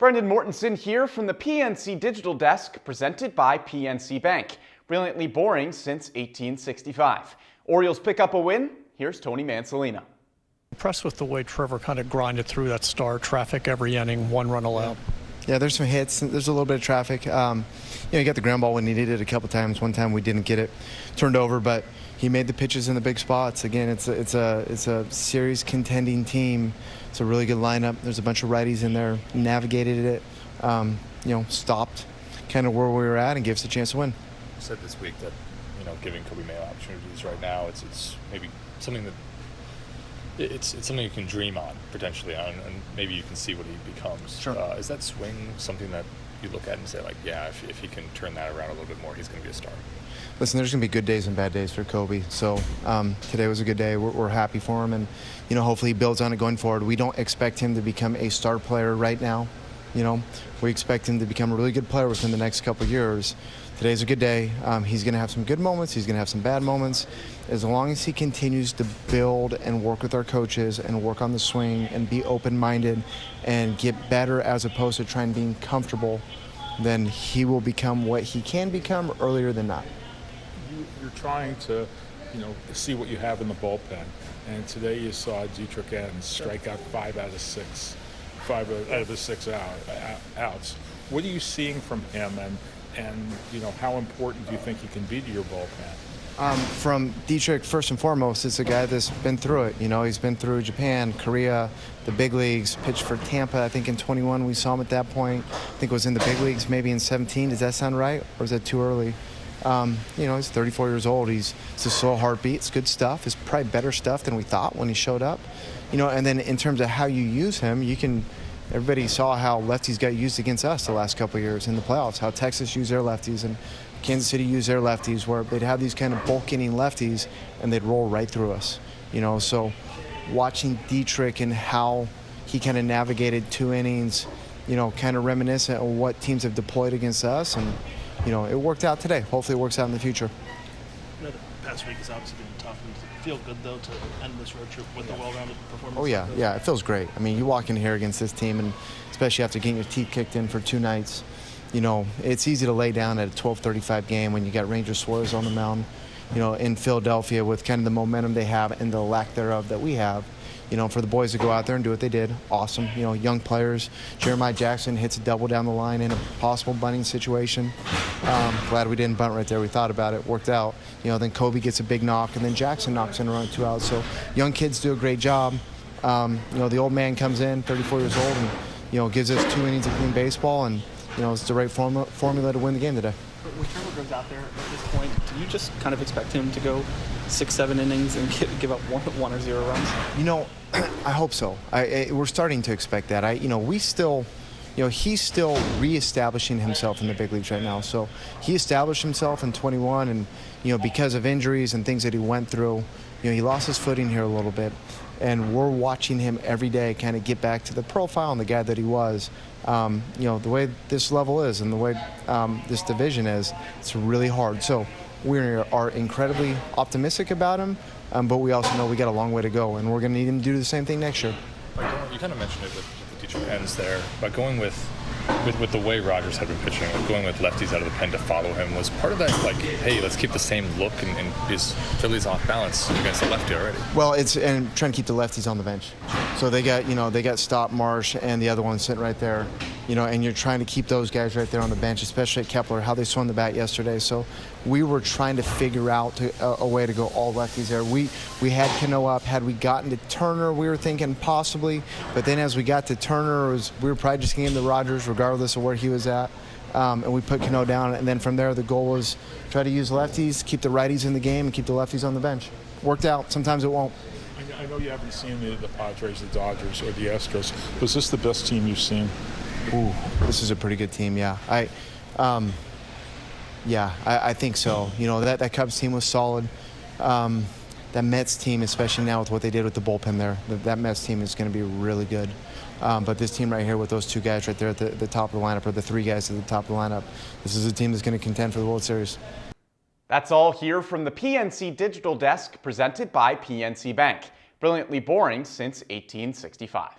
Brendan Mortensen here from the PNC Digital Desk, presented by PNC Bank. Brilliantly boring since 1865. Orioles pick up a win. Here's Tony Mansolino. Impressed with the way Trevor kind of grinded through that star traffic every inning, one run allowed. Yeah, there's some hits. There's a little bit of traffic. He got the ground ball when he needed it a couple times. One time we didn't get it turned over, but he made the pitches in the big spots. Again, it's a series contending team. It's a really good lineup. There's a bunch of righties in there. Navigated it. Stopped kind of where we were at and gave us a chance to win. You said this week that giving Kobe Mayo opportunities right now, it's maybe something that. It's something you can dream on, potentially, and maybe you can see what he becomes. Sure. Is that swing something that you look at and say, like, yeah, if he can turn that around a little bit more, he's going to be a star? Listen, there's going to be good days and bad days for Kobe. So today was a good day. We're happy for him, and hopefully he builds on it going forward. We don't expect him to become a star player right now. We expect him to become a really good player within the next couple of years. Today's a good day. He's going to have some good moments. He's going to have some bad moments. As long as he continues to build and work with our coaches and work on the swing and be open-minded and get better as opposed to trying being comfortable, then he will become what he can become earlier than not. You're trying to, see what you have in the bullpen. And today you saw Dietrich Adams strike out 5 out of the 6 outs. What are you seeing from him, and how important do you think he can be to your bullpen? From Dietrich, first and foremost, it's a guy that's been through it. He's been through Japan, Korea, the big leagues, pitched for Tampa, I think in 21 we saw him at that point. I think it was in the big leagues maybe in 17. Does that sound right? Or is that too early? He's 34 years old. It's a slow heartbeat. It's good stuff. It's probably better stuff than we thought when he showed up. And then in terms of how you use him, everybody saw how lefties got used against us the last couple of years in the playoffs, how Texas used their lefties and Kansas City used their lefties, where they'd have these kind of bulk inning lefties and they'd roll right through us. So watching Dietrich and how he kind of navigated 2 innings, kind of reminiscent of what teams have deployed against us, and it worked out today. Hopefully it works out in the future. The past week has obviously been tough. Does it feel good, though, to end this road trip with a well-rounded performance? Oh, yeah. Yeah, it feels great. You walk in here against this team, and especially after getting your teeth kicked in for 2 nights, it's easy to lay down at a 12:35 game when you got Ranger Suarez on the mound, in Philadelphia with kind of the momentum they have and the lack thereof that we have. For the boys to go out there and do what they did, awesome. Young players. Jeremiah Jackson hits a double down the line in a possible bunting situation. Glad we didn't bunt right there. We thought about it, worked out. Then Kobe gets a big knock, and then Jackson knocks in a run 2 outs. So young kids do a great job. The old man comes in, 34 years old, and gives us 2 innings of clean baseball, and it's the right formula to win the game today. When Trevor goes out there at this point, do you just kind of expect him to go 6-7 innings and give up 1 or 0 runs? I hope so. We're starting to expect that. He's still reestablishing himself in the big leagues right now. So he established himself in 21, and because of injuries and things that he went through, he lost his footing here a little bit. And we're watching him every day kind of get back to the profile and the guy that he was. The way this level is and the way this division is, it's really hard. So we are incredibly optimistic about him, but we also know we got a long way to go, and we're going to need him to do the same thing next year. You kind of mentioned it with the Dietrich ends there, but going with the way Rogers had been pitching, going with lefties out of the pen to follow him, was part of that, like, hey, let's keep the same look and his Phillies off balance against the lefty already? Well, and trying to keep the lefties on the bench. So they got Stop Marsh and the other one sitting right there, and you're trying to keep those guys right there on the bench, especially at Kepler, how they swung the bat yesterday. So we were trying to figure out a way to go all lefties there. We had Cano up. Had we gotten to Turner, we were thinking possibly, but then as we got to Turner, we were probably just getting to Rogers regardless of where he was at, and we put Cano down, and then from there the goal was try to use lefties, keep the righties in the game, and keep the lefties on the bench. Worked out. Sometimes it won't. I know you haven't seen the Padres, the Dodgers, or the Astros. Was this the best team you've seen? Ooh, this is a pretty good team, yeah. I think so. That Cubs team was solid. That Mets team, especially now with what they did with the bullpen there, that Mets team is going to be really good. But this team right here with those 2 guys right there at the top of the lineup, or the 3 guys at the top of the lineup, this is a team that's going to contend for the World Series. That's all here from the PNC Digital Desk, presented by PNC Bank. Brilliantly boring since 1865.